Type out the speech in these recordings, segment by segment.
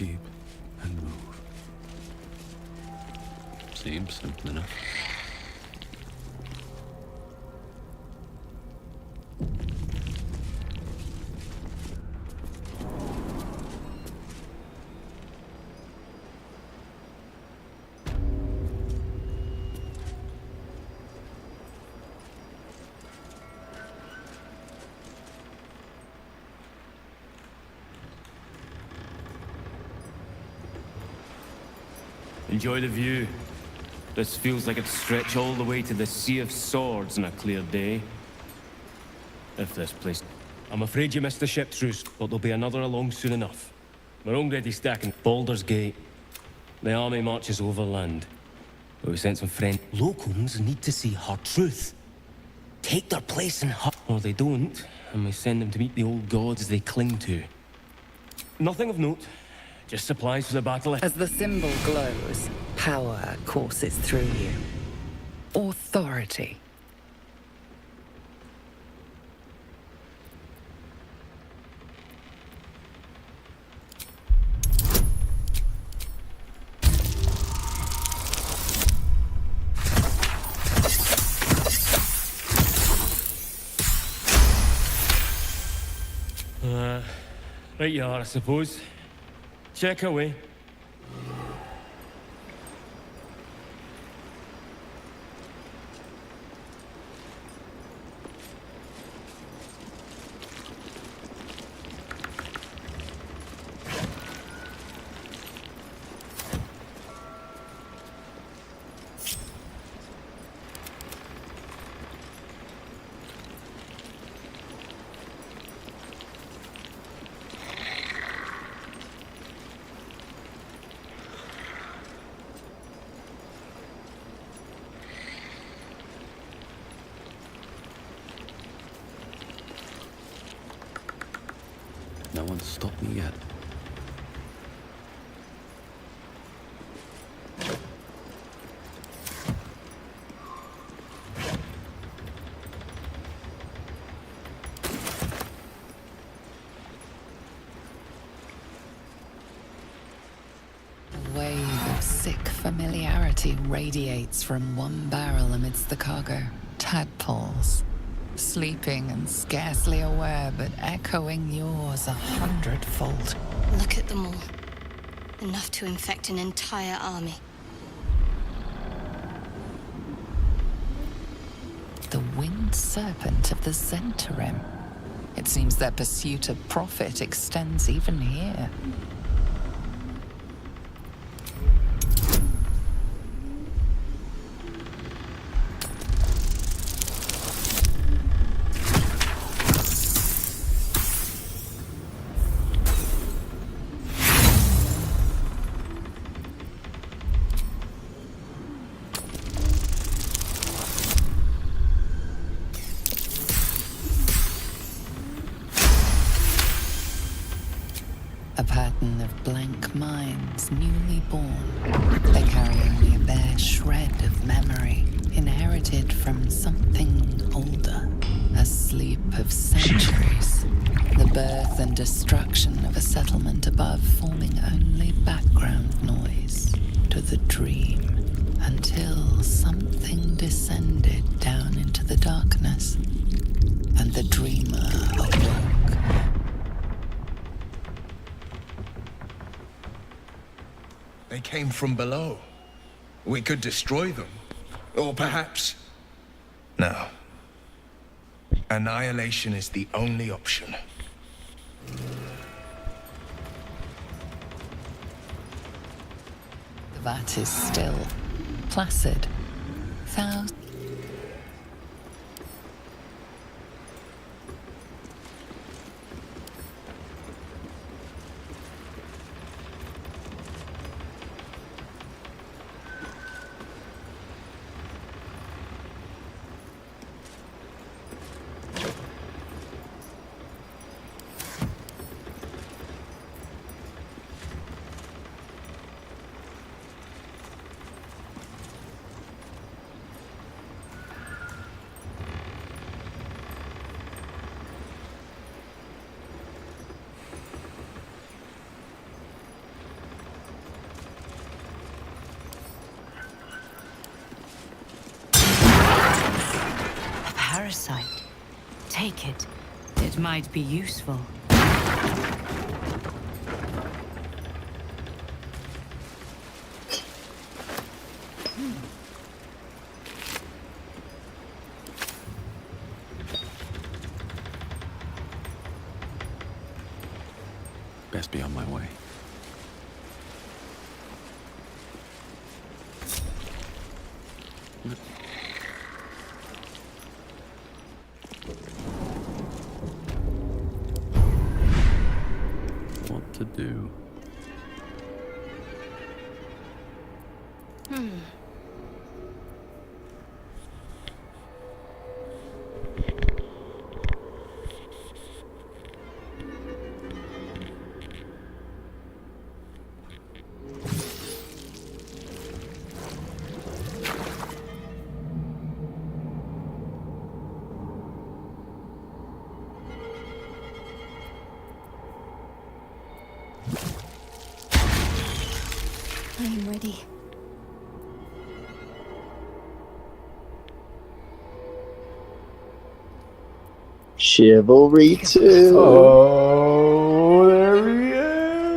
deep and move. Seems simple enough. Enjoy the view. This feels like it'd stretch all the way to the Sea of Swords on a clear day. If this place... I'm afraid you missed the ship's roost, but there'll be another along soon enough. We're already stacking Baldur's Gate. The army marches overland. But we sent some friends. Locums need to see her truth. Take their place in her... Or they don't, and we send them to meet the old gods they cling to. Nothing of note. Just supplies for the battle. As the symbol glows, power courses through you. Authority. Right you are, I suppose. Check away. No one's stopped me yet. A wave of sick familiarity radiates from one barrel amidst the cargo. Tadpoles. Sleeping and scarcely aware, but echoing yours 100-fold. Look at them all. Enough to infect an entire army. The winged serpent of the Zhentarim. It seems their pursuit of profit extends even here. A pattern of blank minds, newly born. They carry only a bare shred of memory, inherited from something older. A sleep of centuries. The birth and destruction of a settlement above, forming only background noise to the dream, until something descended down into the darkness, and the dreamer awoke. They came from below. We could destroy them. Or perhaps... No. Annihilation is the only option. The vat is still, placid. Thousands. parasite. Take it. It might be useful. Best be on my way. What to do? I am ready. Chivalry 2. Oh, there he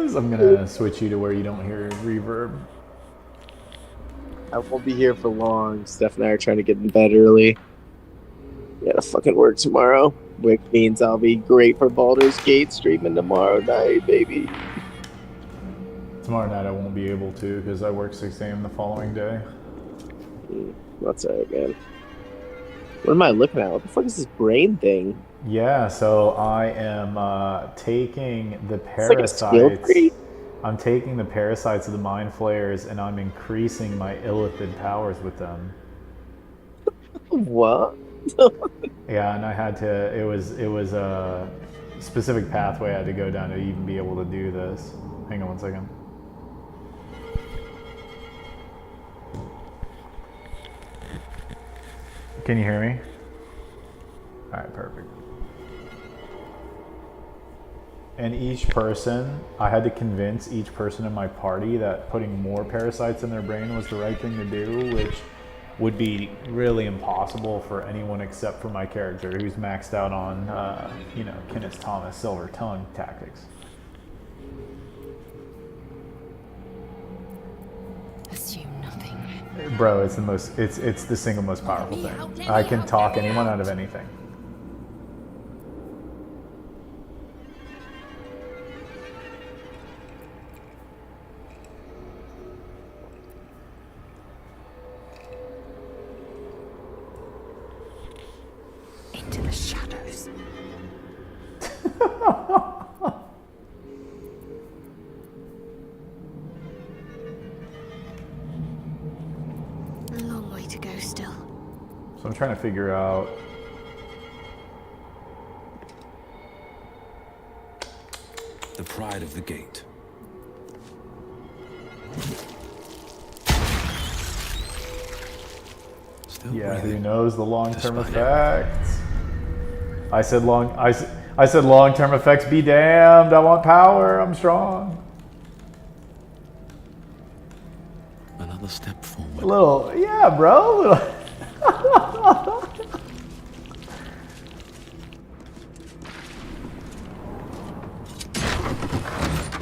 is. I'm gonna switch you to where you don't hear reverb. I won't be here for long. Steph and I are trying to get in bed early. We gotta fucking work tomorrow, which means I'll be great for Baldur's Gate streaming tomorrow night, baby. Tomorrow night I won't be able to because I work 6 a.m. the following day. That's alright, man. What am I looking at? What the fuck is this brain thing? Yeah, so I am taking the It's like a skill parasites. tree. I'm taking the parasites of the mind flayers and I'm increasing my illithid powers with them. What? Yeah, and I had to. It was a specific pathway I had to go down to even be able to do this. Hang on one second. Can you hear me? All right, perfect. And each person, I had to convince each person in my party that putting more parasites in their brain was the right thing to do, which would be really impossible for anyone except for my character, who's maxed out on, Kenneth Thomas Silver Tongue tactics. Assume nothing. Bro, it's the single most powerful thing. I can talk anyone out of anything. Into the shadows. A long way to go still. So I'm trying to figure out. The pride of the gate. Still Yeah, who breathing. knows the long-term Despite effects? I said long-term effects be damned. I want power. I'm strong. Another step forward. A little, yeah, bro. A little.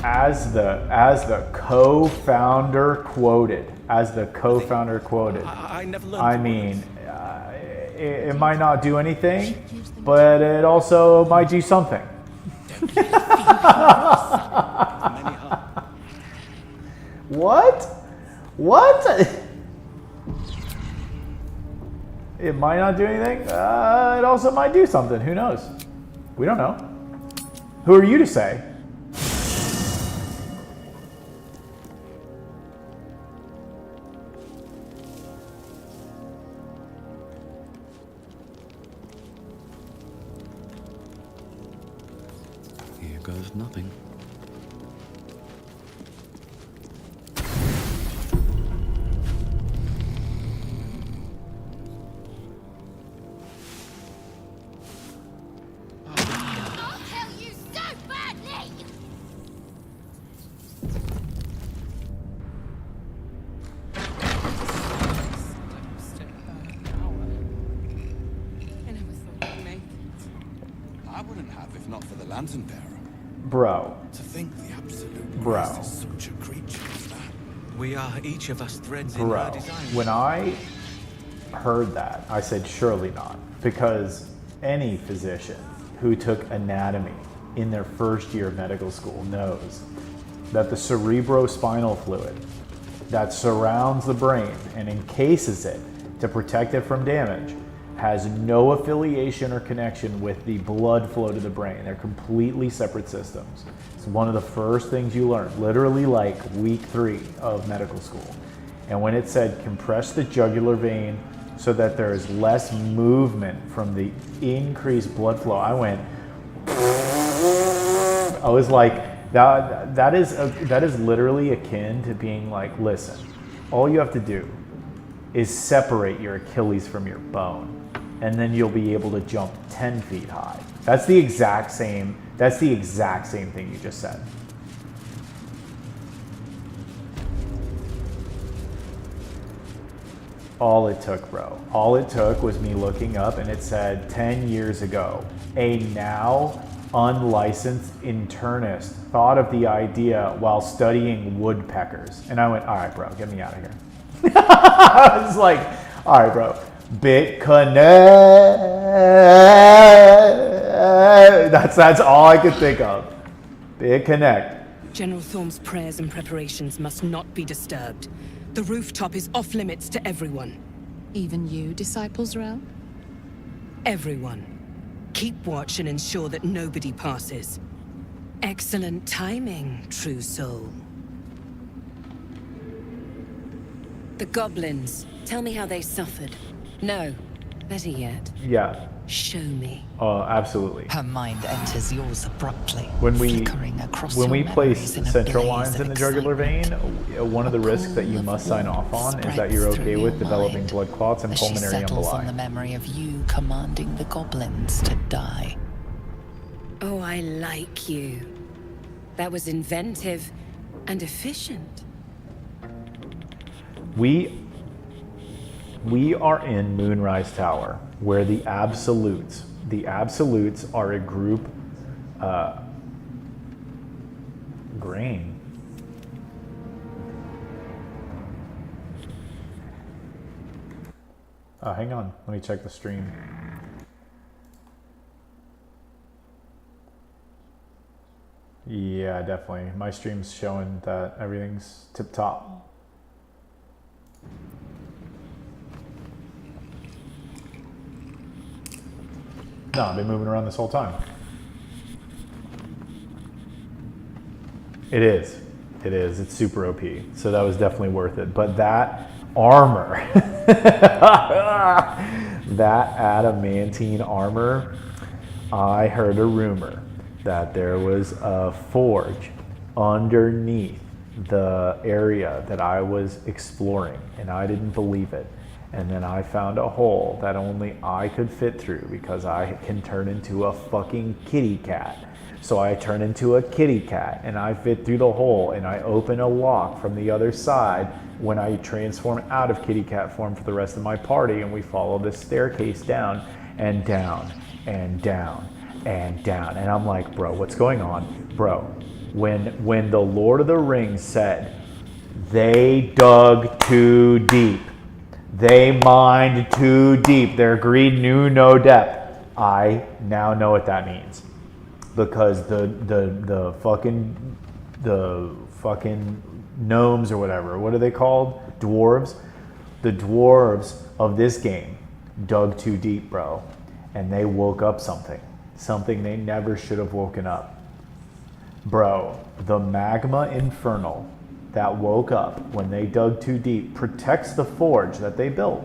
As the co-founder quoted, I never learned I the mean, words. it might not do anything, but it also might do something. What? What? It might not do anything. It also might do something. Who knows? We don't know. Who are you to say? Here goes nothing. I'll kill you so badly! I never thought Lantern Bearer. Bro. To think the absolute Bro. Christ is such a creature as that. We are each of us threads in her Bro. design. When I heard that, I said, surely not. Because any physician who took anatomy in their first year of medical school knows that the cerebrospinal fluid that surrounds the brain and encases it to protect it from damage has no affiliation or connection with the blood flow to the brain. They're completely separate systems. It's one of the first things you learn, literally like week 3 of medical school. And when it said compress the jugular vein so that there is less movement from the increased blood flow, I went, I was like, that is literally akin to being like, listen, all you have to do is separate your Achilles from your bone, and then you'll be able to jump 10 feet high. That's the exact same thing you just said. All it took, bro. All it took was me looking up and it said 10 years ago, a now unlicensed internist thought of the idea while studying woodpeckers. And I went, all right, bro, get me out of here. I was like, all right, bro. BitConnect. That's all I could think of. BitConnect. General Thorm's prayers and preparations must not be disturbed. The rooftop is off limits to everyone. Even you, Disciples Rel? Everyone. Keep watch and ensure that nobody passes. Excellent timing, true soul. The goblins. Tell me how they suffered. No, better yet, Yeah. Show me. Absolutely. Her mind enters yours abruptly, When we flickering across when your we place memories in a central blaze lines of in the jugular vein, excitement. one of the A risks that you pool must of sign off warmth on is that you're spreads okay through with your developing mind blood clots and as she pulmonary settles on the emboli. memory of you commanding the goblins to die. Oh, I like you. That was inventive and efficient. We are in Moonrise Tower, where the absolutes are a group grain. Hang on, let me check the stream. Yeah, definitely. My stream's showing that everything's tip top. No, I've been moving around this whole time. It is. It is. It's super OP. So that was definitely worth it. But that armor, that adamantine armor, I heard a rumor that there was a forge underneath the area that I was exploring, and I didn't believe it. And then I found a hole that only I could fit through because I can turn into a fucking kitty cat. So I turn into a kitty cat and I fit through the hole and I open a lock from the other side when I transform out of kitty cat form for the rest of my party, and we follow this staircase down and down and down and down. And I'm like, bro, what's going on? Bro, when the Lord of the Rings said they dug too deep, they mined too deep, their greed knew no depth, I now know what that means. Because the fucking gnomes or whatever, what are they called? Dwarves? The dwarves of this game dug too deep, bro. And they woke up something they never should have woken up. Bro, the magma infernal that woke up when they dug too deep protects the forge that they built.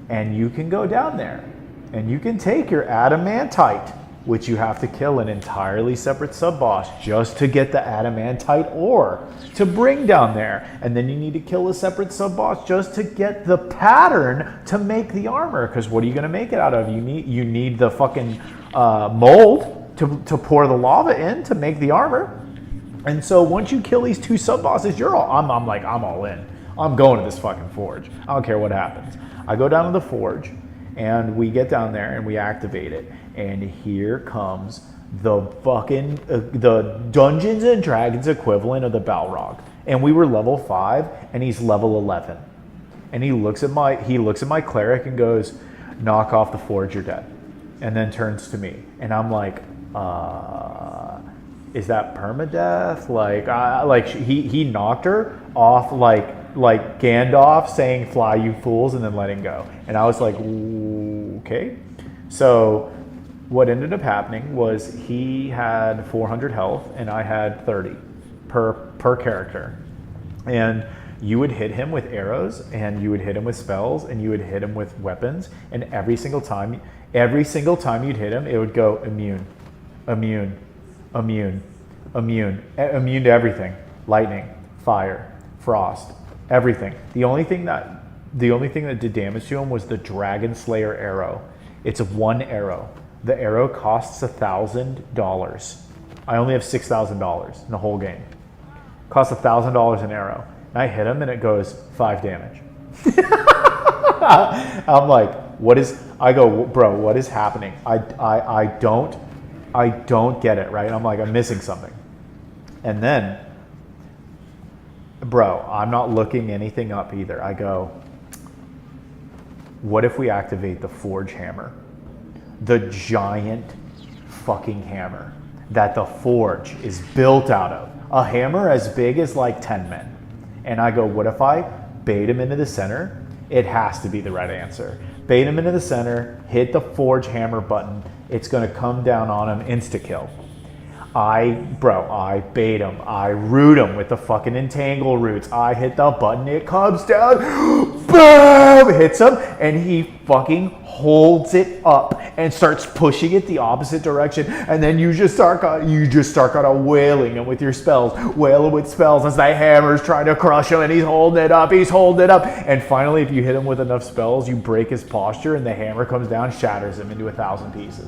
And you can go down there and you can take your adamantite, which you have to kill an entirely separate sub-boss just to get the adamantite ore to bring down there. And then you need to kill a separate sub-boss just to get the pattern to make the armor. Because what are you going to make it out of? You need the fucking mold to pour the lava in to make the armor. And so once you kill these two sub-bosses, I'm all in. I'm going to this fucking forge. I don't care what happens. I go down to the forge, and we get down there and we activate it. And here comes the fucking the Dungeons and Dragons equivalent of the Balrog. And we were level 5 and he's level 11. And he looks at my cleric and goes, "Knock off the forge, you're dead." And then turns to me and I'm like, is that permadeath? Like he knocked her off like Gandalf saying "Fly, you fools," and then letting go. And I was like, okay. So what ended up happening was he had 400 health and I had 30 per character. And you would hit him with arrows and you would hit him with spells and you would hit him with weapons, and every single time you'd hit him, it would go immune, immune, immune, immune, immune to everything. Lightning, fire, frost, everything. The only thing that did damage to him was the Dragon Slayer arrow. It's one arrow. The arrow costs $1,000. I only have $6,000 in the whole game. Costs $1,000 an arrow. And I hit him and it goes 5 damage. I'm like, I go, bro, what is happening? I don't get it, right? I'm like, I'm missing something. And then, bro, I'm not looking anything up either. I go, what if we activate the Forge Hammer? The giant fucking hammer that the Forge is built out of. A hammer as big as like 10 men. And I go, what if I bait him into the center? It has to be the right answer. Bait him into the center, hit the Forge Hammer button. It's gonna come down on him, insta-kill. I bait him. I root him with the fucking entangle roots. I hit the button, it comes down, boom, hits him, and he fucking holds it up and starts pushing it the opposite direction. And then you just start kind of wailing him with your spells, wailing with spells as the hammer's trying to crush him, and he's holding it up. And finally, if you hit him with enough spells, you break his posture, and the hammer comes down, shatters him into 1,000 pieces.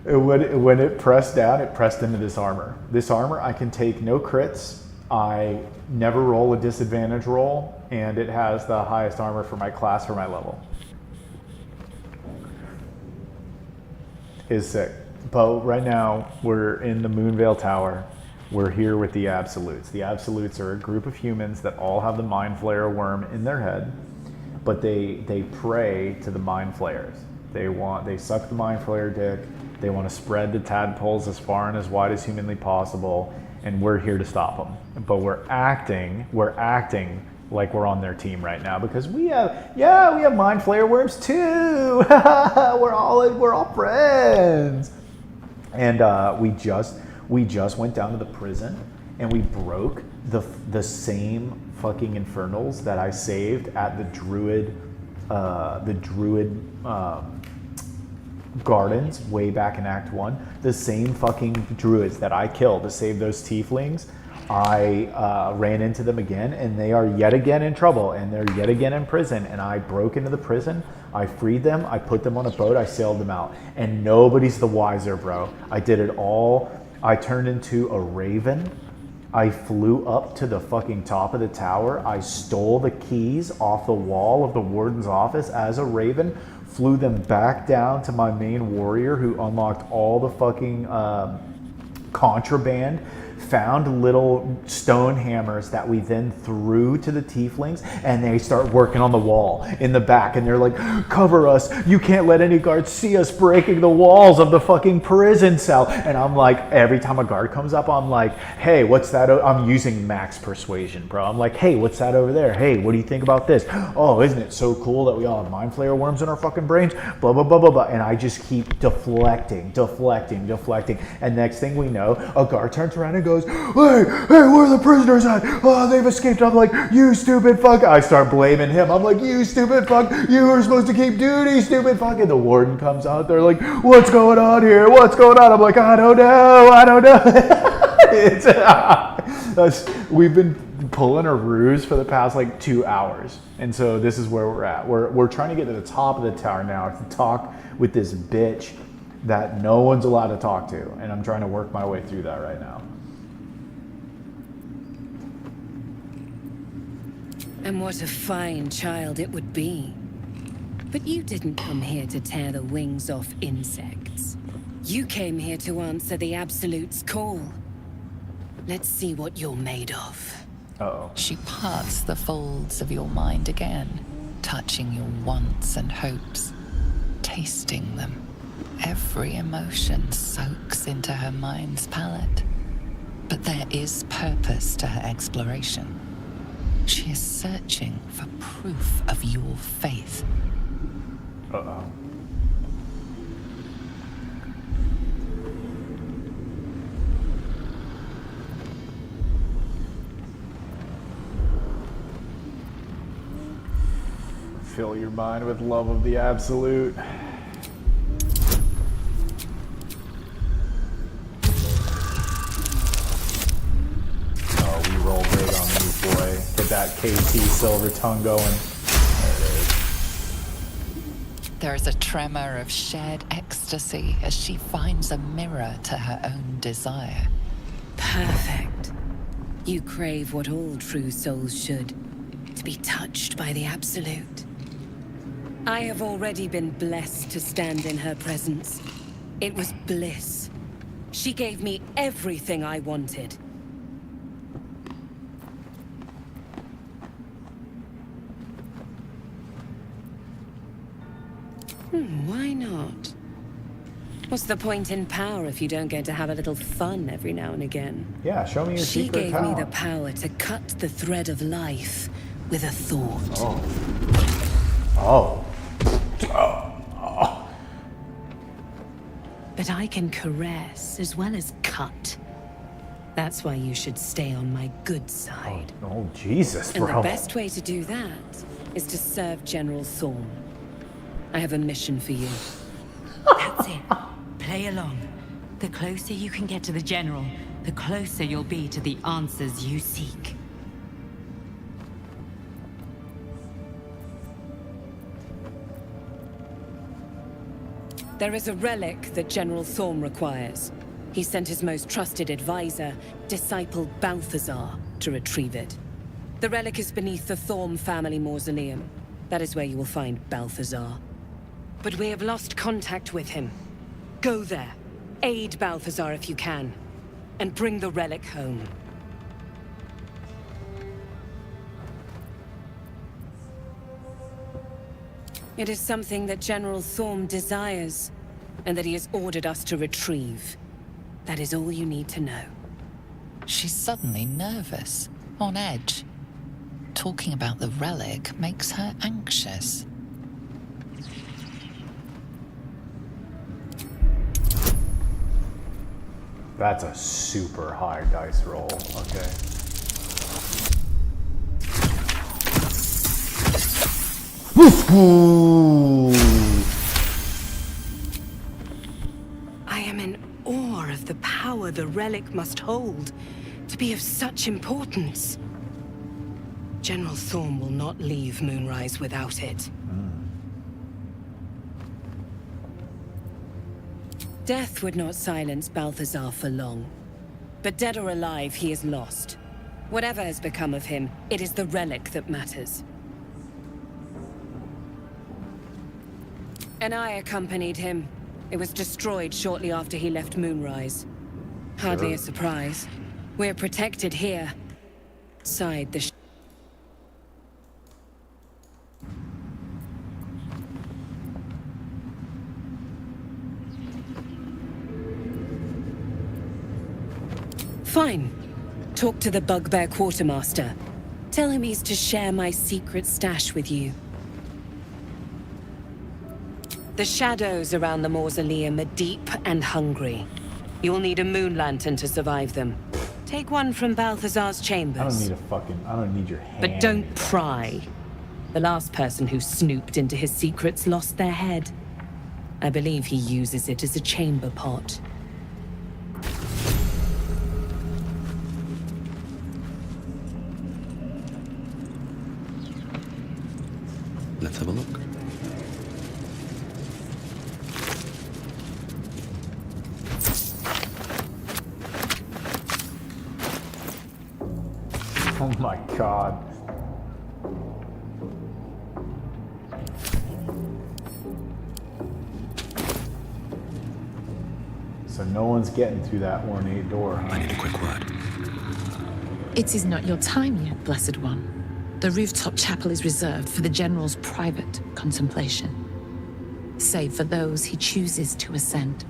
When it pressed down, it pressed into this armor. This armor, I can take no crits. I never roll a disadvantage roll, and it has the highest armor for my class for my level. Is sick. But right now, we're in the Moonveil Tower. We're here with the Absolutes. The Absolutes are a group of humans that all have the Mind Flayer worm in their head, but they pray to the Mind Flayers. They suck the Mind Flayer dick. They want to spread the tadpoles as far and as wide as humanly possible, and we're here to stop them. But we're acting like we're on their team right now because we have Mind Flayer worms too. we're all friends. And we just went down to the prison and we broke the same fucking infernals that I saved at the druid gardens way back in Act 1. The same fucking druids that I killed to save those tieflings. I ran into them again, and they are yet again in trouble, and they're yet again in prison. And I broke into the prison, I freed them, I put them on a boat, I sailed them out. And nobody's the wiser, bro. I did it all. I turned into a raven. I flew up to the fucking top of the tower. I stole the keys off the wall of the warden's office as a raven, flew them back down to my main warrior who unlocked all the fucking contraband, found little stone hammers that we then threw to the tieflings, and they start working on the wall in the back, and they're like, cover us, you can't let any guards see us breaking the walls of the fucking prison cell. And I'm like, every time a guard comes up, I'm like, hey, what's that? I'm using max persuasion, bro. I'm like, hey, what's that over there? Hey, what do you think about this? Oh, isn't it so cool that we all have Mind Flayer worms in our fucking brains? Blah, blah, blah, blah, blah. And I just keep deflecting. And next thing we know, a guard turns around and goes, hey, where are the prisoners at? Oh, they've escaped. I'm like, you stupid fuck. I start blaming him. I'm like, you stupid fuck. You were supposed to keep duty, stupid fuck. And the warden comes out. They're like, what's going on here? What's going on? I'm like, I don't know. We've been pulling a ruse for the past like 2 hours. And so this is where we're at. We're trying to get to the top of the tower now to talk with this bitch that no one's allowed to talk to. And I'm trying to work my way through that right now. And what a fine child it would be. But you didn't come here to tear the wings off insects. You came here to answer the Absolute's call. Let's see what you're made of. Uh-oh. She parts the folds of your mind again, touching your wants and hopes, tasting them. Every emotion soaks into her mind's palette. But there is purpose to her exploration. She is searching for proof of your faith. Uh-oh. Fill your mind with love of the Absolute. Oh, we roll big on you, boy. Get that KT silver tongue going. There it is. There is a tremor of shared ecstasy as she finds a mirror to her own desire. Perfect. You crave what all true souls should, to be touched by the Absolute. I have already been blessed to stand in her presence. It was bliss. She gave me everything I wanted. Why not? What's the point in power if you don't get to have a little fun every now and again? Yeah, show me your She secret gave talent. me the power to cut the thread of life with a thought. Oh. But I can caress as well as cut. That's why you should stay on my good side. Oh, Jesus, And bro. the best way to do that is to serve General Thorm. I have a mission for you. That's it. Play along. The closer you can get to the General, the closer you'll be to the answers you seek. There is a relic that General Thorm requires. He sent his most trusted advisor, disciple Balthazar, to retrieve it. The relic is beneath the Thorm family mausoleum. That is where you will find Balthazar. But we have lost contact with him. Go there, aid Balthazar if you can, and bring the relic home. It is something that General Thorm desires, and that he has ordered us to retrieve. That is all you need to know. She's suddenly nervous, on edge. Talking about the relic makes her anxious. That's a super high dice roll. Okay. I am in awe of the power the relic must hold to be of such importance. General Thorm will not leave Moonrise without it. Death would not silence Balthazar for long. But dead or alive, he is lost. Whatever has become of him, it is the relic that matters. And I accompanied him. It was destroyed shortly after he left Moonrise. Hardly a surprise. We're protected here. Side the Fine. Talk to the Bugbear Quartermaster. Tell him he's to share my secret stash with you. The shadows around the mausoleum are deep and hungry. You'll need a moon lantern to survive them. Take one from Balthazar's chambers. I don't need your hand. But don't pry. The last person who snooped into his secrets lost their head. I believe he uses it as a chamber pot. Let's have a look. Oh my god. So no one's getting through that ornate door, huh? I need a quick word. It is not your time yet, Blessed One. The rooftop chapel is reserved for the General's private contemplation, save for those he chooses to ascend.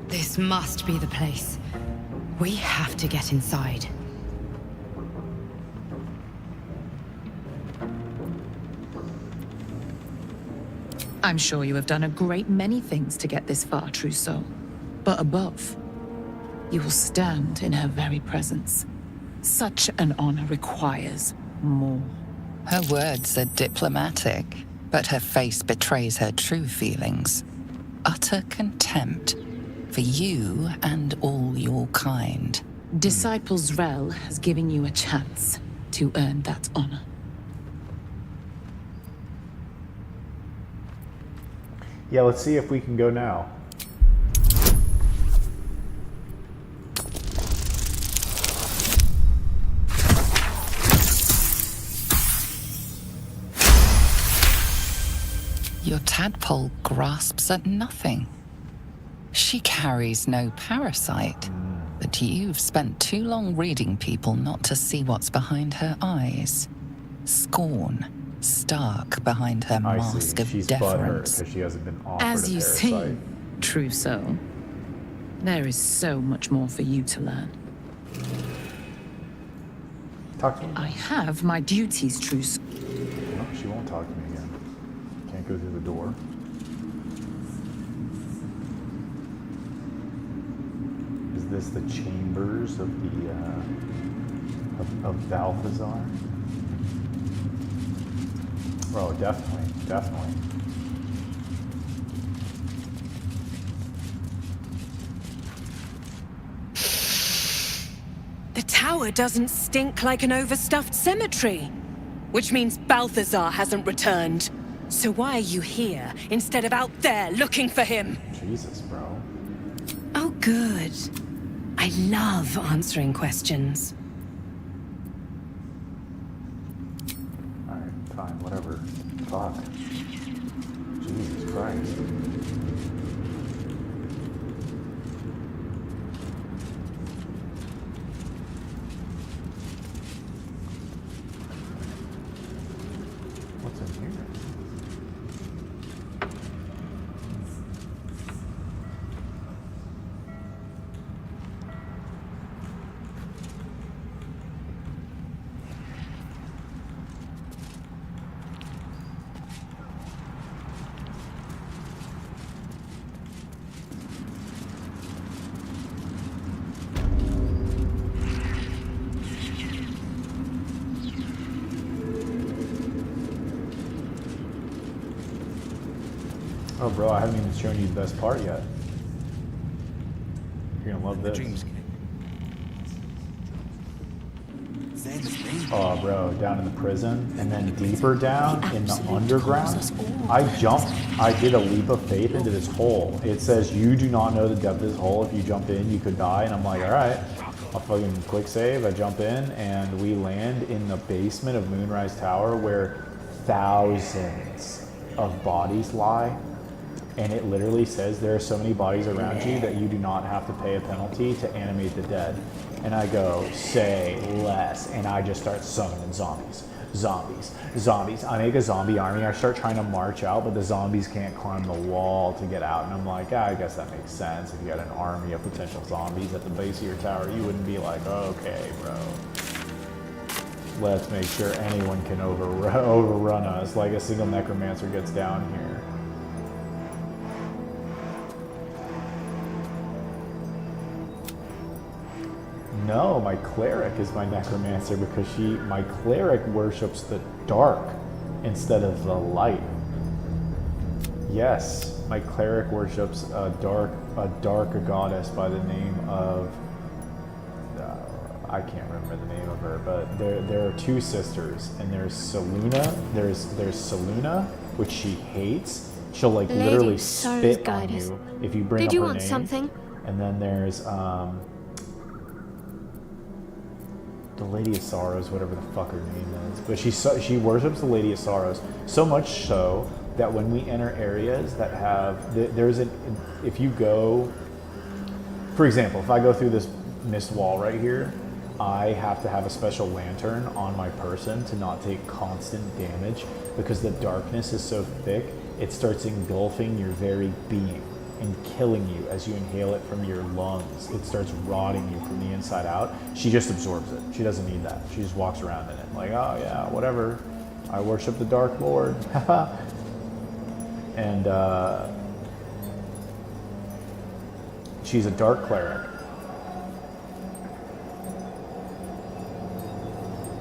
This must be the place. We have to get inside. I'm sure you have done a great many things to get this far, true soul. But above, you will stand in her very presence. Such an honor requires more. Her words are diplomatic, but her face betrays her true feelings. Utter contempt for you and all your kind. Disciple Zrel has given you a chance to earn that honor. Yeah, let's see if we can go now. Your tadpole grasps at nothing. She carries no parasite, but you've spent too long reading people not to see what's behind her eyes. Scorn, stark behind her I mask see. of She's deference. because she hasn't been offered As a you parasite. see, true soul, there is so much more for you to learn. Talk to me. I have my duties, true soul. No, she won't talk to me again. Can't go through the door. Is this the chambers of the of Balthazar? Oh, definitely, definitely. The tower doesn't stink like an overstuffed cemetery. Which means Balthazar hasn't returned. So why are you here instead of out there looking for him? Jesus, bro. Oh, good. I love answering questions. Alright, fine, whatever. Fuck. Jesus Christ. What's in here? Oh, bro, I haven't even shown you the best part yet. You're gonna love this. Dreams King. Then they Oh, bro, down in the prison, and then deeper down in the underground. I did a leap of faith into this hole. It says, you do not know the depth of this hole. If you jump in, you could die. And I'm like, all right, I'll fucking quick save. I jump in, and we land in the basement of Moonrise Tower where thousands of bodies lie. And it literally says there are so many bodies around you that you do not have to pay a penalty to animate the dead. And I go, say less. And I just start summoning zombies. Zombies. Zombies. I make a zombie army. I start trying to march out, but the zombies can't climb the wall to get out. And I'm like, I guess that makes sense. If you had an army of potential zombies at the base of your tower, you wouldn't be like, okay, bro. Let's make sure anyone can overrun us, like a single necromancer gets down here. No, my cleric is my necromancer because my cleric worships the dark instead of the light. Yes, my cleric worships a dark goddess by the name of, I can't remember the name of her, but there are two sisters, and there's Seluna, there's Seluna, which she hates. She'll like Lady literally Sorrow's spit on goddess. you if you bring Did up you her want name. something? And then there's the Lady of Sorrows, whatever the fuck her name is. But she worships the Lady of Sorrows so much so that when we enter areas that have if you go, for example, if I go through this mist wall right here, I have to have a special lantern on my person to not take constant damage because the darkness is so thick, it starts engulfing your very being and killing you as you inhale it from your lungs. It starts rotting you from the inside out. She just absorbs it. She doesn't need that. She just walks around in it like, oh yeah, whatever. I worship the Dark Lord. And she's a dark cleric.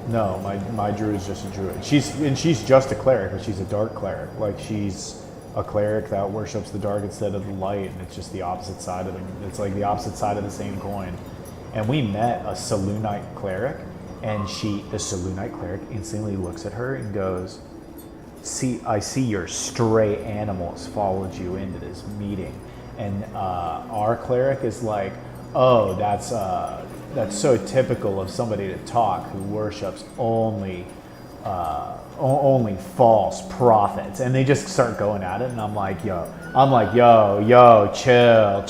No, my druid's just a druid. She's just a cleric, but she's a dark cleric. Like, she's a cleric that worships the dark instead of the light, and it's just the opposite side of it. It's like the opposite side of the same coin. And we met a Selûnite cleric, and the Selûnite cleric instantly looks at her and goes, I see your stray animals followed you into this meeting. And our cleric is like, oh, that's so typical of somebody to talk who worships only false prophets. And they just start going at it, and I'm like, yo, chill.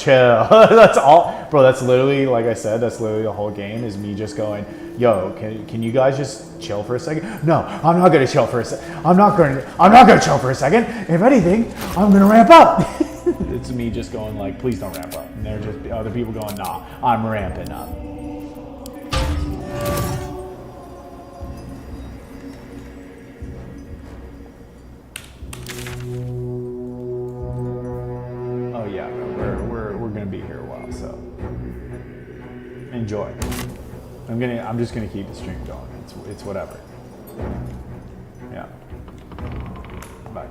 That's all, bro. That's literally, like I said, that's literally the whole game, is me just going, yo, can you guys just chill for a second? No, I'm not gonna chill for a second. I'm not gonna chill for a second. If anything, I'm gonna ramp up. It's me just going like, please don't ramp up. And they're just other people going, nah, I'm ramping up. Oh yeah, we're gonna be here a while, so enjoy. I'm just gonna keep the stream going. It's whatever. Yeah. Bye.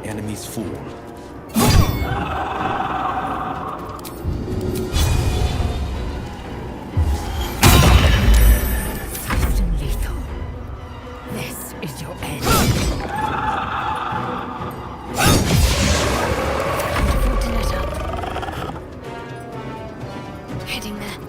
enemies fall. Swift and lethal. This is your end. Heading there.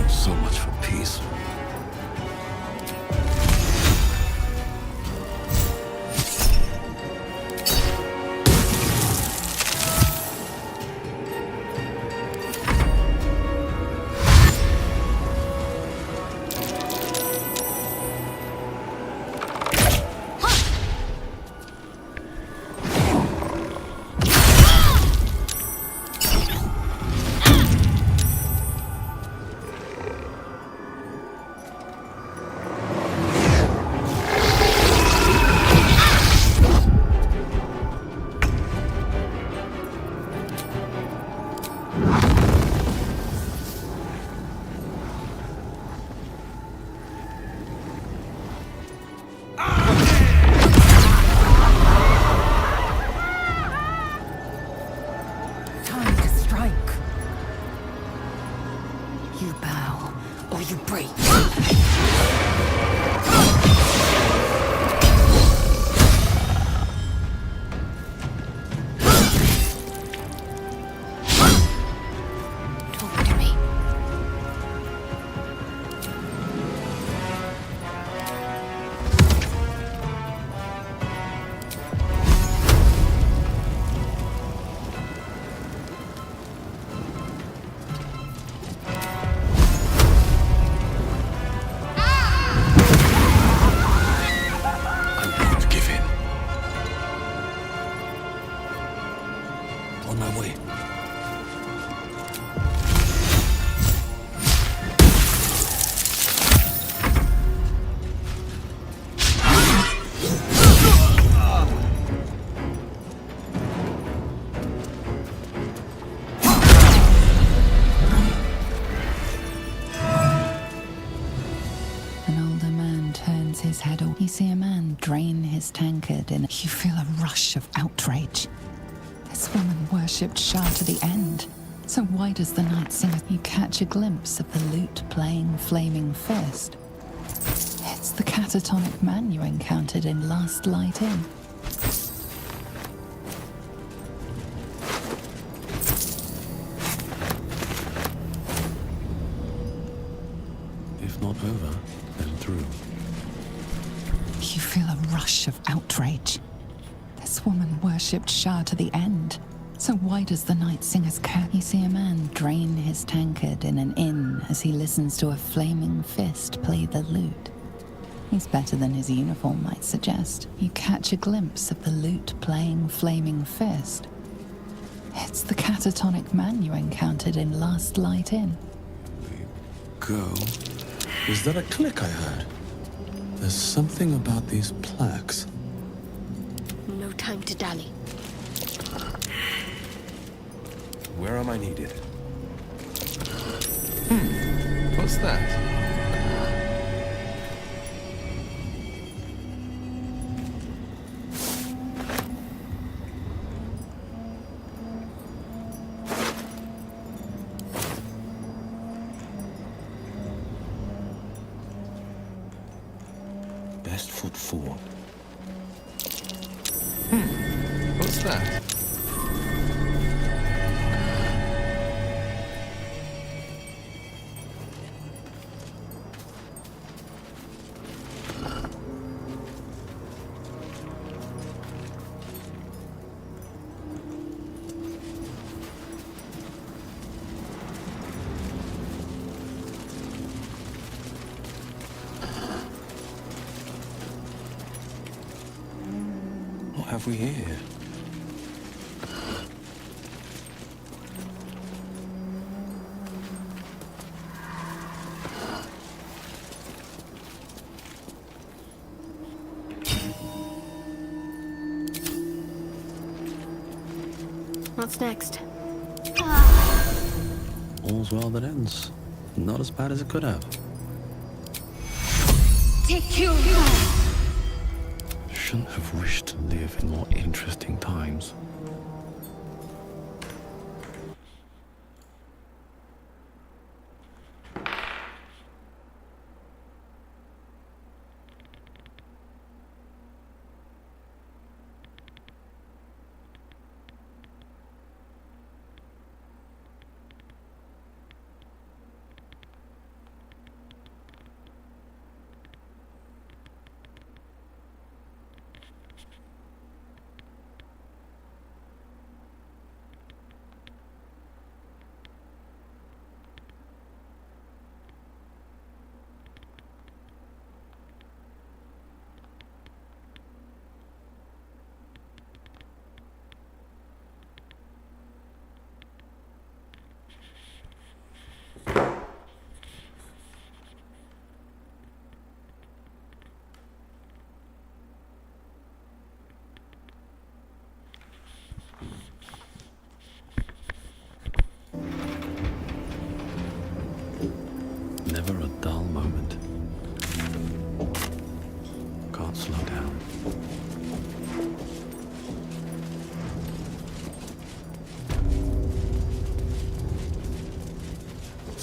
So much for peace. Time to strike. You bow, or you break. Talk to me. I won't give in. On my way. An older man turns his head away. You see a man drain his tankard and you feel a rush of outrage. This woman worshipped Shah to the end. So why does the night singer? You catch a glimpse of the lute playing Flaming Fist. It's the catatonic man you encountered in Last Light In. If not over, then through. You feel a rush of outrage. This woman worshipped Shah to the end. So why does the night singer's care? You see a man drain his tankard in an inn as he listens to a Flaming Fist play the lute. He's better than his uniform might suggest. You catch a glimpse of the lute playing Flaming Fist. It's the catatonic man you encountered in Last Light In. Go. Is that a click I heard? There's something about these plaques. No time to dally. Where am I needed? What's that? Best foot forward. What's that? What have we here? What's next? All's well that ends. Not as bad as it could have. Take you. Shouldn't have wished to live in more interesting times.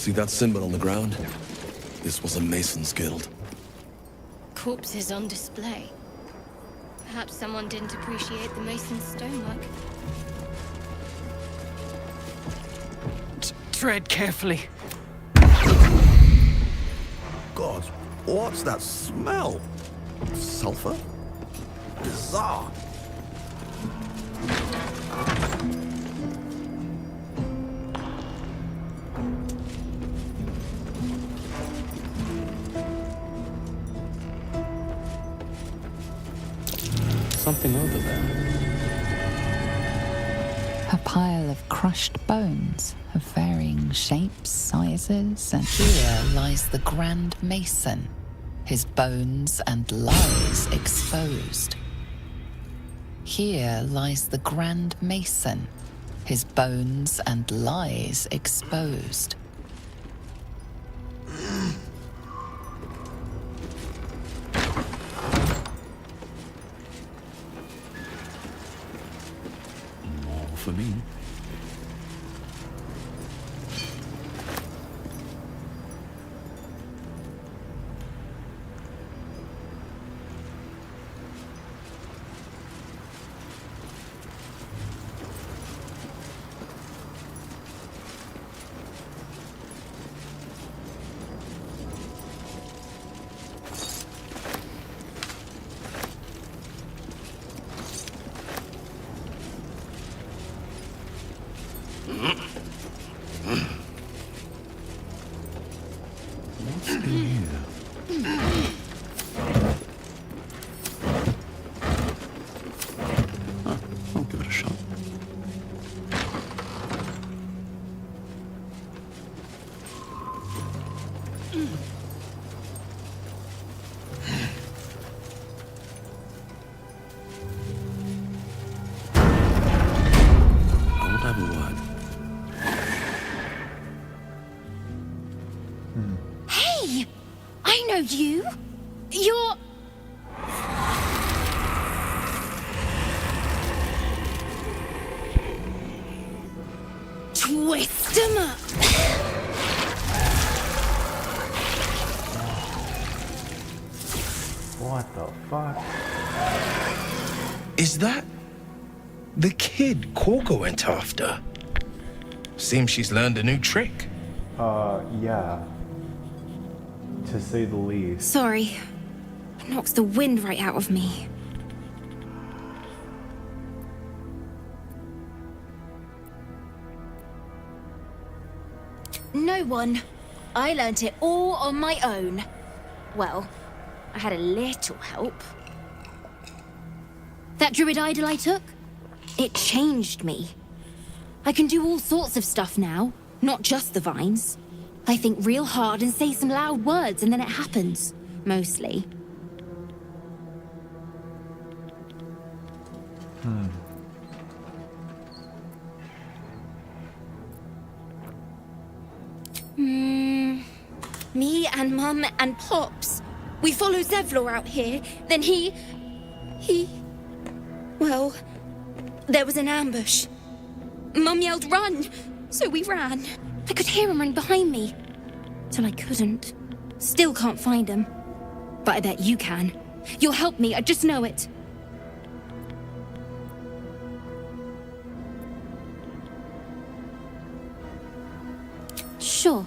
See that symbol on the ground? This was a Mason's Guild. Corpses on display. Perhaps someone didn't appreciate the Mason's stonework. Tread carefully. God, what's that smell? Sulfur? Bizarre. Something over there. A pile of crushed bones of varying shapes, sizes, and here lies the Grand Mason, his bones and lies exposed. Here lies the Grand Mason, his bones and lies exposed. More for me. I'll give it a shot. I won't have a word. Hey! I know you! You're... Twist 'em up! What the fuck? Is that the kid Korga went after? Seems she's learned a new trick. Yeah. To say the least. Sorry. It knocks the wind right out of me. No one. I learnt it all on my own. Well, I had a little help. That druid idol I took? It changed me. I can do all sorts of stuff now, not just the vines. I think real hard and say some loud words and then it happens. Mostly. Me and Mum and Pops. We follow Zevlor out here, then he... Well, there was an ambush. Mum yelled, "Run!" So we ran. I could hear him run behind me. Till I couldn't. Still can't find him. But I bet you can. You'll help me, I just know it. Sure.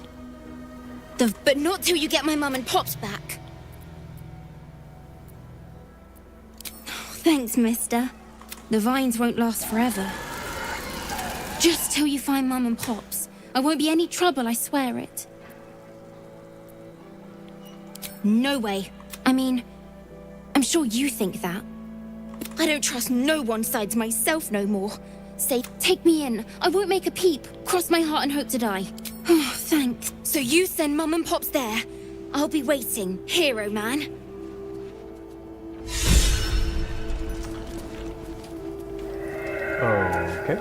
But not till you get my Mum and Pops back. Thanks, mister. The vines won't last forever. Just till you find Mum and Pops. I won't be any trouble, I swear it. No way. I mean, I'm sure you think that. I don't trust no one sides myself no more. Say, take me in. I won't make a peep. Cross my heart and hope to die. Oh, thanks. So you send Mum and Pops there. I'll be waiting, hero man. Okay.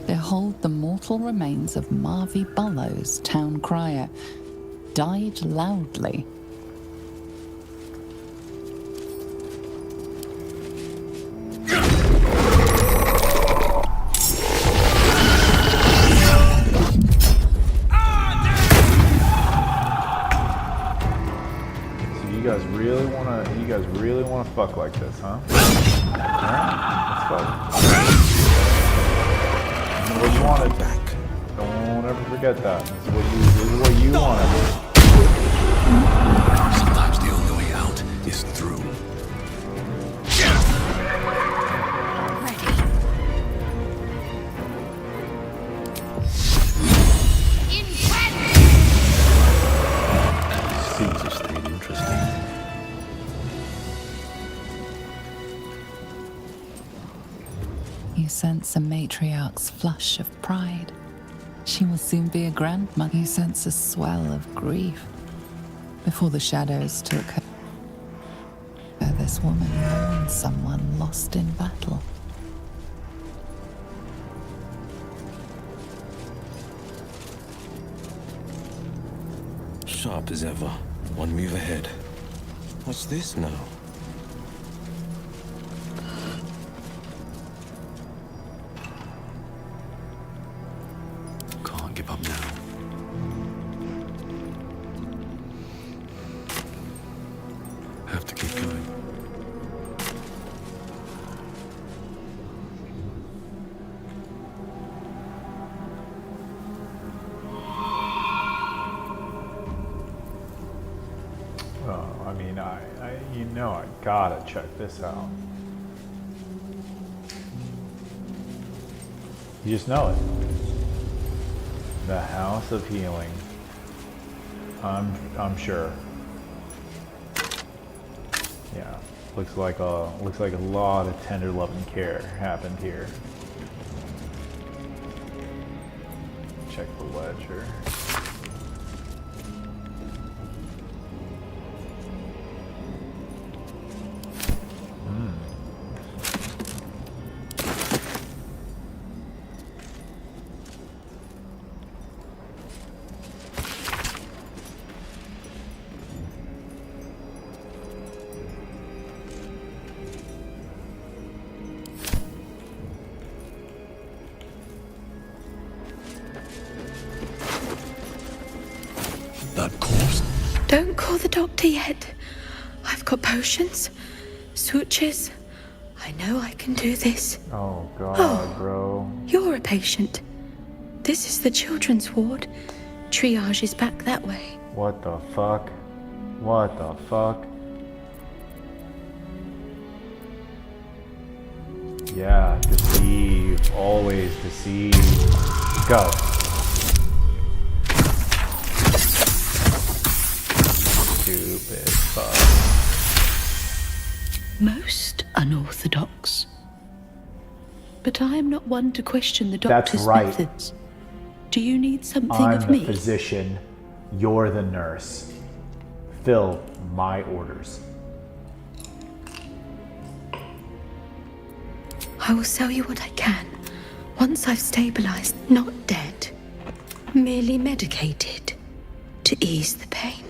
Behold the mortal remains of Marvi Bullows, town crier, died loudly. fuck like this, huh? Alright, let's fuck. This is what you wanted. Don't ever forget that. This is what you wanted. Sometimes the only way out is through. Seems to stay interesting. You sense a matriarch's flush of pride. She will soon be a grandmother. You sense a swell of grief before the shadows took her. This woman mourns someone lost in battle. Sharp as ever. One move ahead. What's this now? Can't give up now. Have to keep going. I mean, you know, I gotta check this out. You just know it. The House of Healing. I'm sure. Yeah, looks like a lot of tender love and care happened here. Check the ledger. That corpse? Don't call the doctor yet. I've got potions, sutures. I know I can do this. Oh God, bro. You're a patient. This is the children's ward. Triage is back that way. What the fuck? What the fuck? Yeah, deceive. Always deceive. Go. Stupid fuck. Most unorthodox. But I am not one to question the doctor's That's right. methods. Do you need something I'm of the me? physician. You're the nurse. Fill my orders. I will sell you what I can. Once I've stabilized, not dead. Merely medicated. To ease the pain.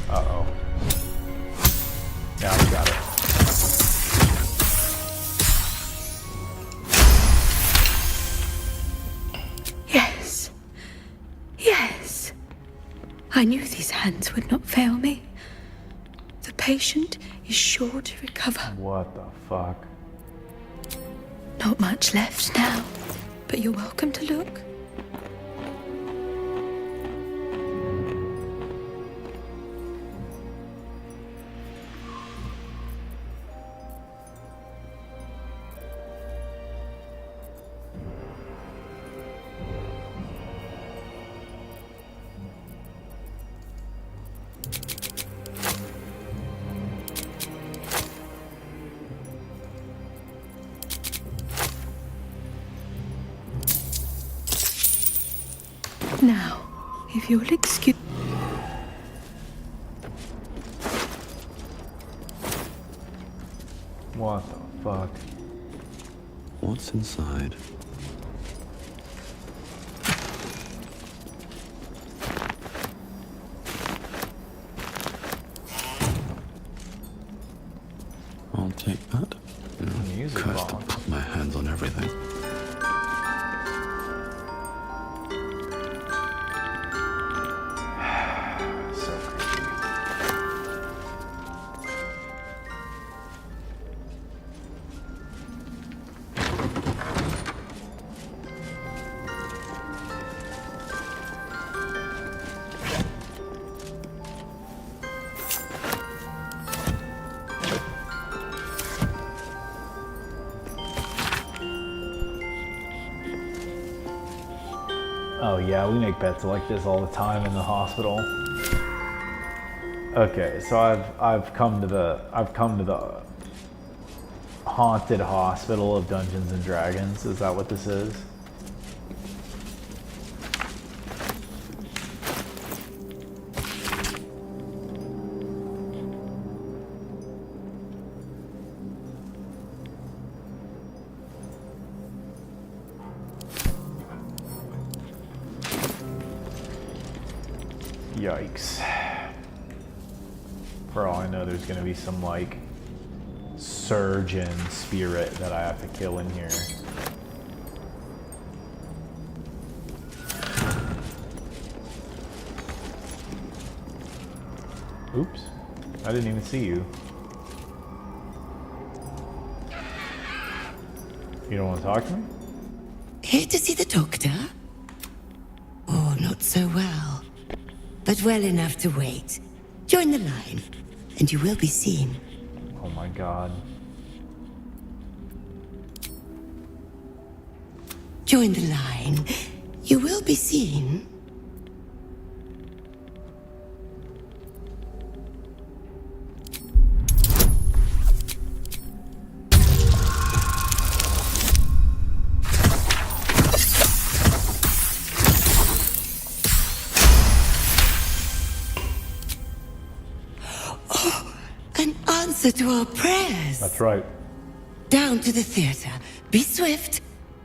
Uh-oh. Now we got it. Yes. Yes. I knew these hands would not fail me. The patient is sure to recover. What the fuck? Not much left now, but you're welcome to look. Now, if you'll excuse... What the fuck? What's inside? I'll take that. Music Cursed to box. put my hands on everything. Oh yeah, we make bets like this all the time in the hospital. Okay, so I've come to the haunted hospital of Dungeons and Dragons. Is that what this is? Yikes. For all I know, there's gonna be some, like, surgeon spirit that I have to kill in here. Oops. I didn't even see you. You don't want to talk to me? Here to see the doctor? Oh, not so well. But well enough to wait. Join the line, and you will be seen. Oh my god. Join the line. You will be seen. Answer to our prayers. That's right. Down to the theater. Be swift.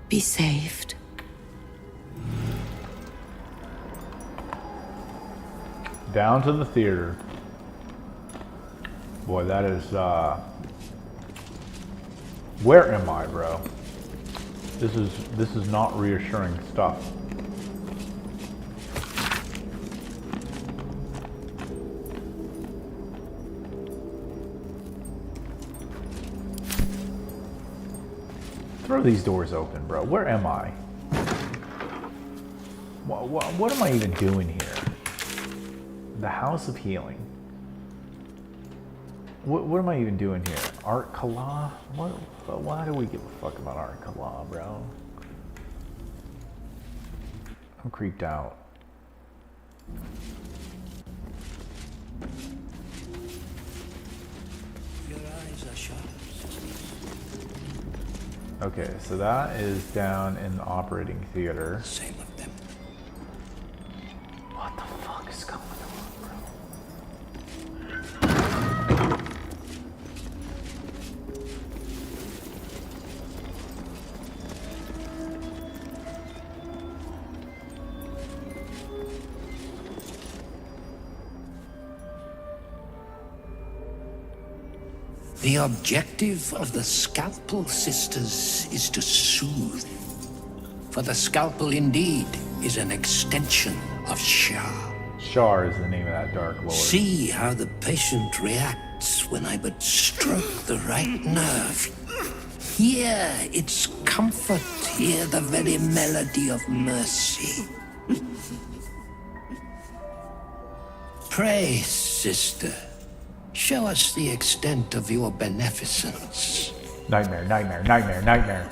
Be saved. Down to the theater. Boy, that is, where am I, bro? This is not reassuring stuff. Throw these doors open, bro. Where am I? What am I even doing here? The House of Healing. What am I even doing here? Art Kala? Why do we give a fuck about Art Kala, bro? I'm creeped out. Your eyes are sharp. Okay, so that is down in the operating theater. Same of them. What the fuck is going on, bro? The objective of the Scalpel Sisters is to soothe. For the Scalpel indeed is an extension of Shar. Shar is the name of that Dark Lord. See how the patient reacts when I but stroke the right nerve. Hear its comfort, hear the very melody of mercy. Pray, sister. Show us the extent of your beneficence. Nightmare, nightmare, nightmare, nightmare.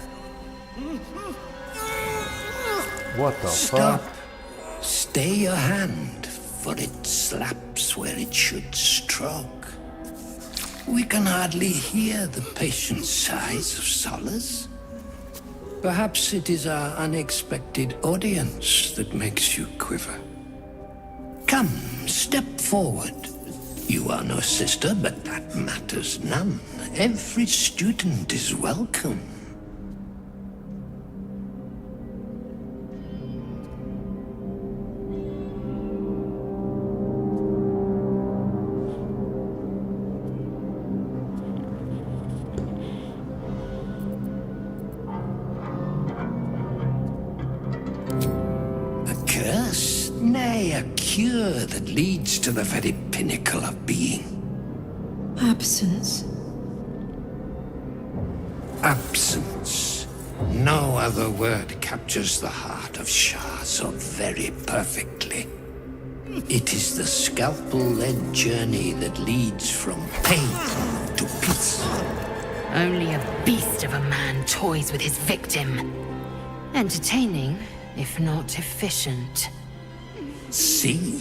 What the Stop. fuck? Stay your hand, for it slaps where it should stroke. We can hardly hear the patient's sighs of solace. Perhaps it is our unexpected audience that makes you quiver. Come, step forward. You are no sister, but that matters none. Every student is welcome. A curse? Nay, a cure that leads to the very pinnacle of being. Absence. Absence. No other word captures the heart of Shar so very perfectly. It is the scalpel-led journey that leads from pain to peace. Only a beast of a man toys with his victim. Entertaining, if not efficient. See?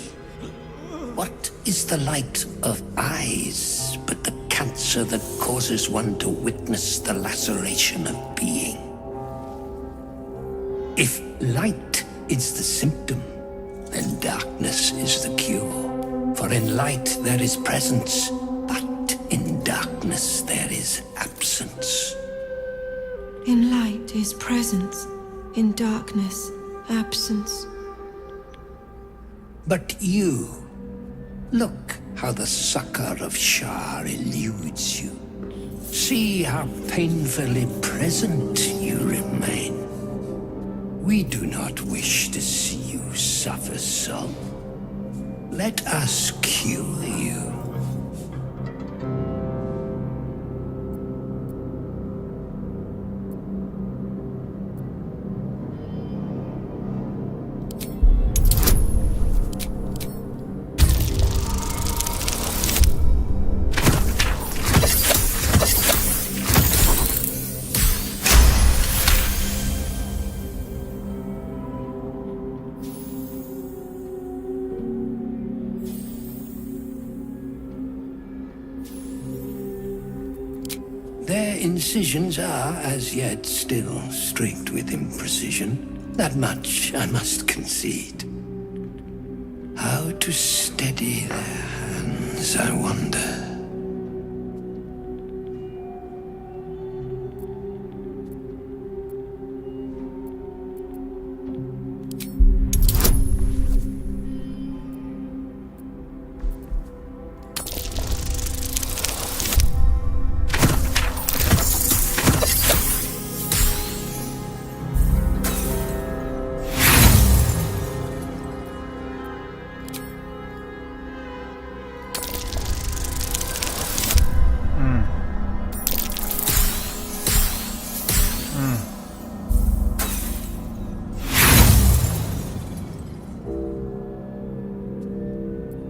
What is the light of eyes but the cancer that causes one to witness the laceration of being? If light is the symptom, then darkness is the cure. For in light there is presence, but in darkness there is absence. In light is presence, in darkness, absence. But you, look how the succor of Shar eludes you. See how painfully present you remain. We do not wish to see you suffer so. Let us cure you. Their incisions are, as yet, still streaked with imprecision. That much I must concede. How to steady their hands, I wonder.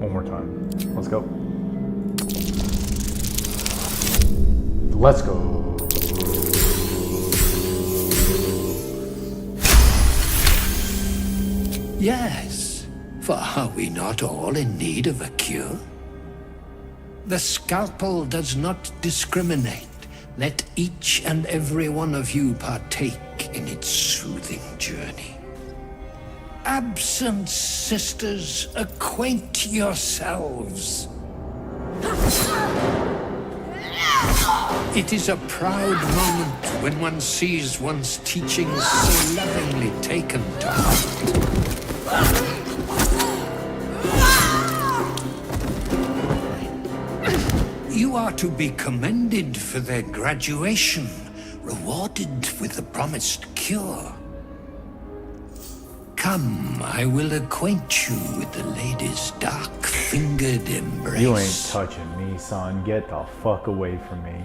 One more time. Let's go. Let's go. Yes, for are we not all in need of a cure? The scalpel does not discriminate. Let each and every one of you partake in its soothing journey. Absence, sisters, acquaint yourselves. It is a proud moment when one sees one's teachings so lovingly taken to heart. You are to be commended for their graduation, rewarded with the promised cure. Come, I will acquaint you with the lady's dark-fingered embrace. You ain't touching me, son. Get the fuck away from me.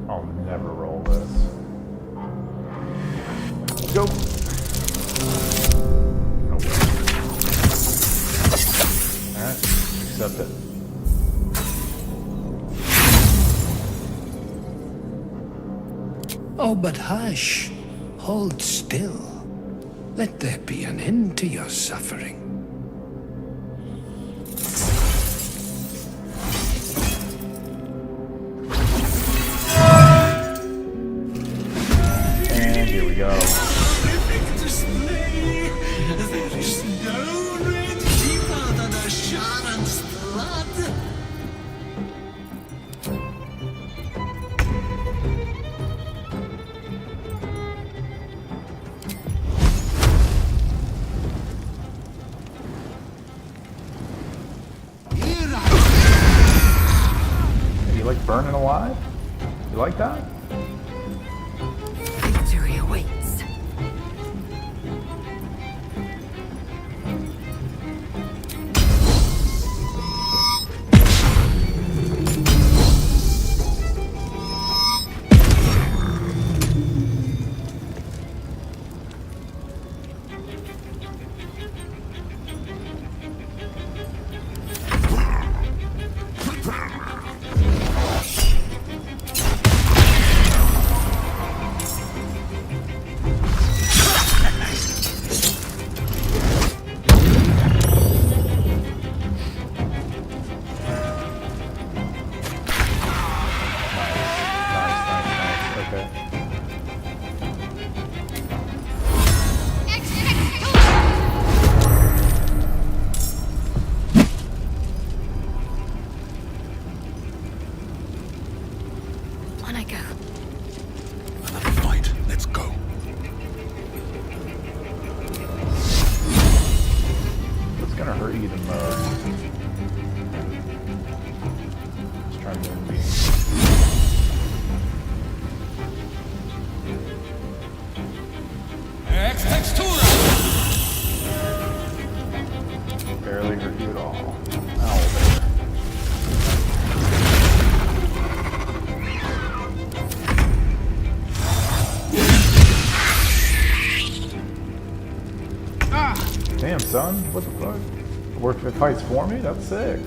I'll never roll this. Go. Alright, accept it. Oh, but hush. Hold still. Let there be an end to your suffering. And here we go. You like burning alive? You like that? Victory awaits. On I go. Another fight. Let's go. What's gonna hurt you the most? Just trying to be. Barely hurt you at all. Ow, there. Damn, son. What the fuck? Work if it fights for me? That's sick.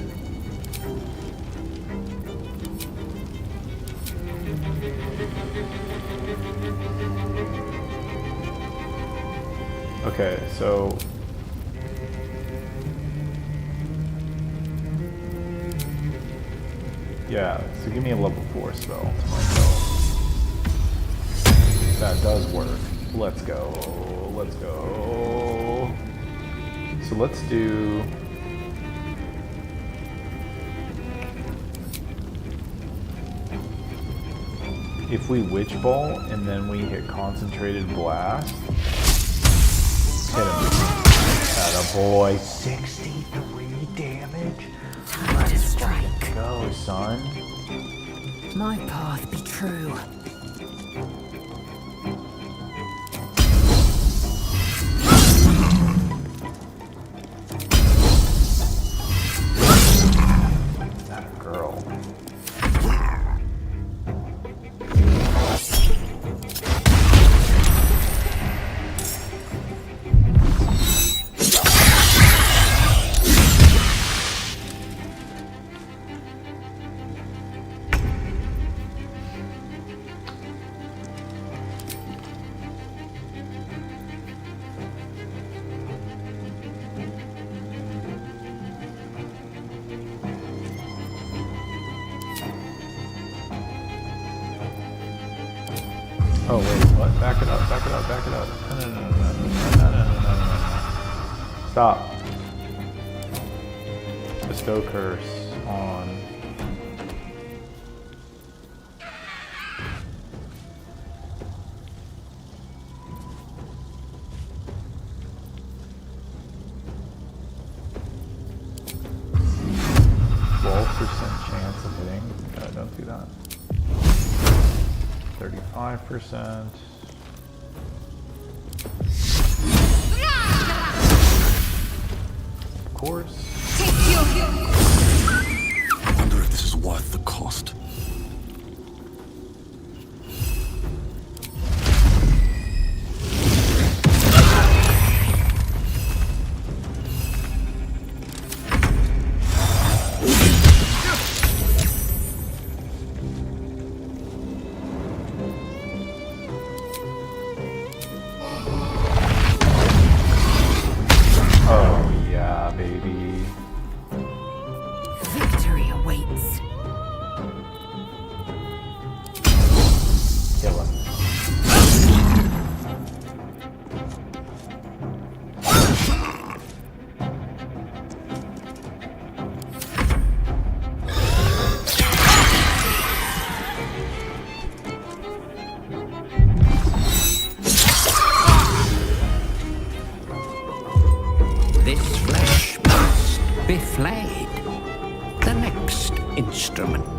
Okay, so... yeah, so give me a level 4 spell to myself. That does work. Let's go. Let's go. So let's do... if we Witch Ball and then we hit Concentrated Blast, hit him. Attaboy. 63 damage. Time to strike. Go, son. My path be true. That girl. Oh wait, what? Back it up, back it up, back it up. No. Stop. Bestow curse on... chance of hitting. No, don't do that. 35%. Of course. I wonder if this is worth the cost.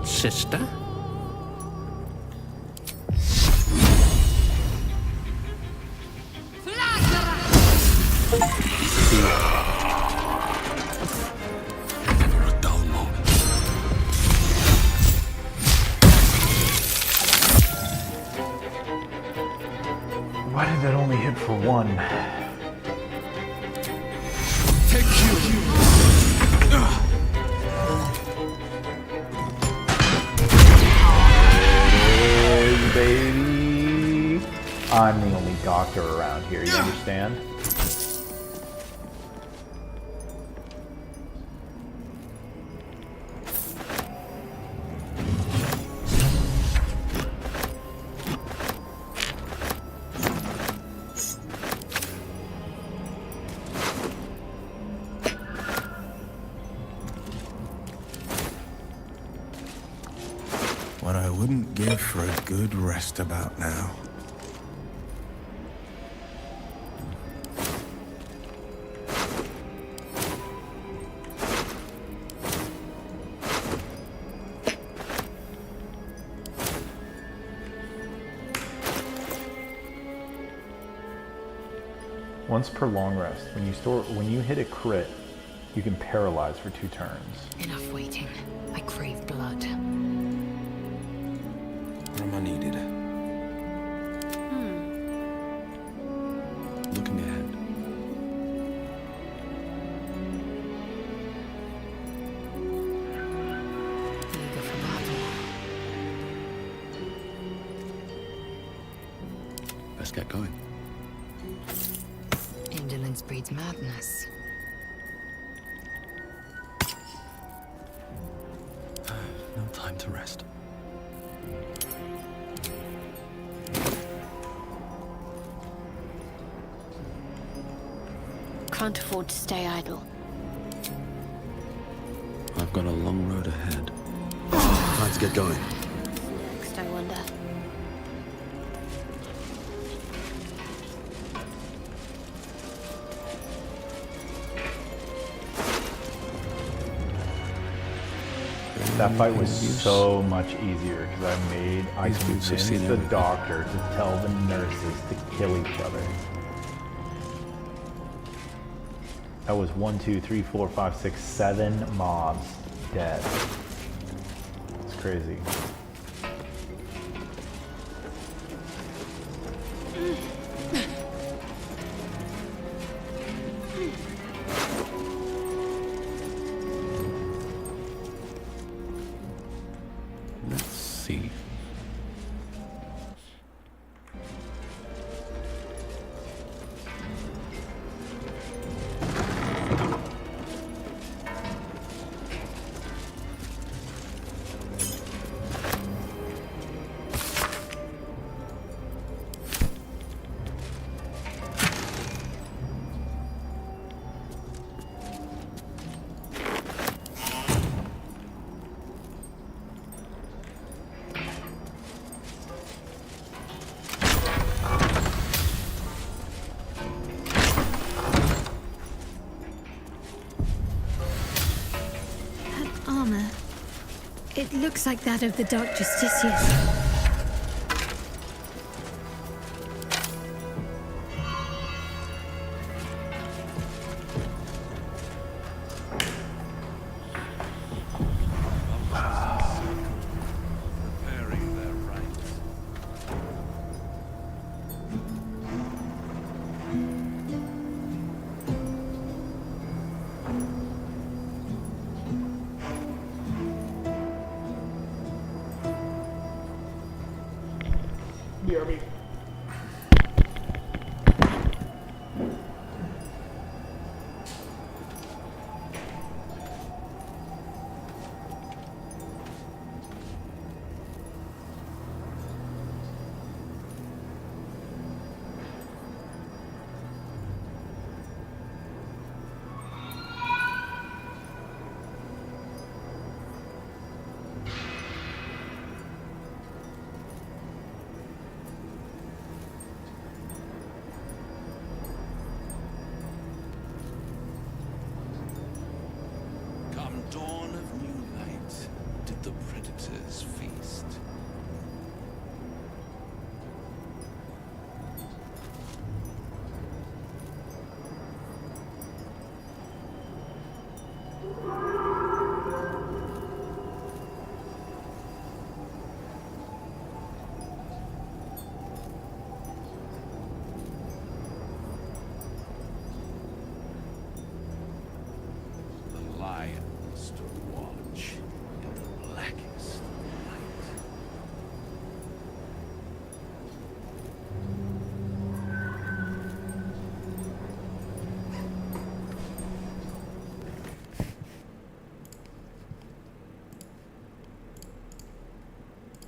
Sister? Never a dull moment. Why did that only hit for one? Take you. Baby. I'm the only doctor around here, you understand? What I wouldn't give for a good rest about now. Once per long rest, when you hit a crit, you can paralyze for 2 turns. Enough waiting. I crave blood. Where am I needed? Looking ahead. Eager for battle. Let's get going. Indolence breeds madness. No time to rest. Can't afford to stay idle. I've got a long road ahead. Time to get going. Next, I wonder. That fight was so much easier because I convinced the doctor to tell the nurses to kill each other. That was 1, 2, 3, 4, 5, 6, 7 mobs dead. It's crazy. Let's see. Armor. It looks like that of the Dark Justicius. BRB.